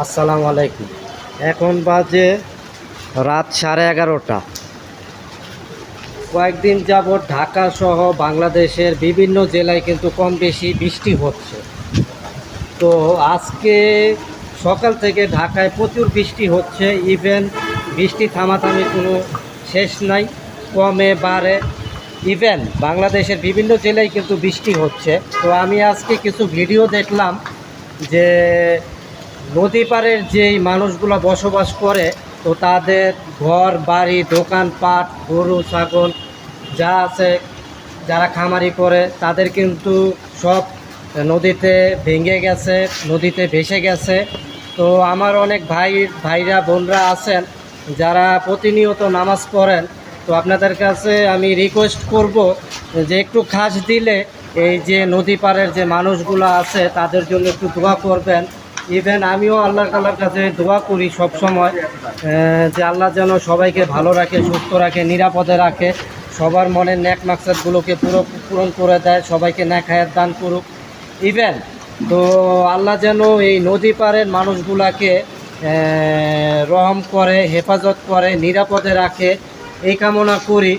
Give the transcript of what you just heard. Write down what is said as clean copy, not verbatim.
আসসালামু আলাইকুম। এখন বাজে রাত 11:30। কয়েকদিন যাবৎ ঢাকা সহ বাংলাদেশের বিভিন্ন জেলায় কিন্তু কম বেশি বৃষ্টি হচ্ছে। তো আজকে সকাল থেকে ঢাকায় প্রচুর বৃষ্টি হচ্ছে। ইভেন বৃষ্টি থামাথামি কোনো শেষ নাই, কমে বাড়ে। ইভেন বাংলাদেশের বিভিন্ন জেলায় কিন্তু বৃষ্টি হচ্ছে। তো আমি আজকে কিছু ভিডিও দেখলাম যে নদী পাড়ের যেই মানুষগুলো বসবাস করে, তো তাদের ঘর বাড়ি দোকানপাট গরু ছাগল যা আছে, যারা খামারি করে তাদের কিন্তু সব নদীতে ভেঙে গেছে, নদীতে ভেসে গেছে। তো আমার অনেক ভাইরা বোনরা আছেন যারা প্রতিনিয়ত নামাজ পড়েন। তো আপনাদের কাছে আমি রিকোয়েস্ট করব যে একটু খাস দিলে এই যে নদী পাড়ের যে মানুষগুলো আছে তাদের জন্য একটু দোয়া করবেন। ইভেন আমিও আল্লাহ তাআলার কাছে দোয়া করি সব সময় যে আল্লাহ যেন সবাইকে ভালো রাখে, সুস্থ রাখে, নিরাপদে রাখে, সবার মনের নেক মাকসাদগুলোকে পূরণ করে দেয়, সবাইকে নেক হায়াত দান করুক। ইভেন তো আল্লাহ যেন এই নদী পাড়ের মানুষগুলাকে রহম করে, হেফাজত করে, নিরাপদে রাখে, এই কামনা করি।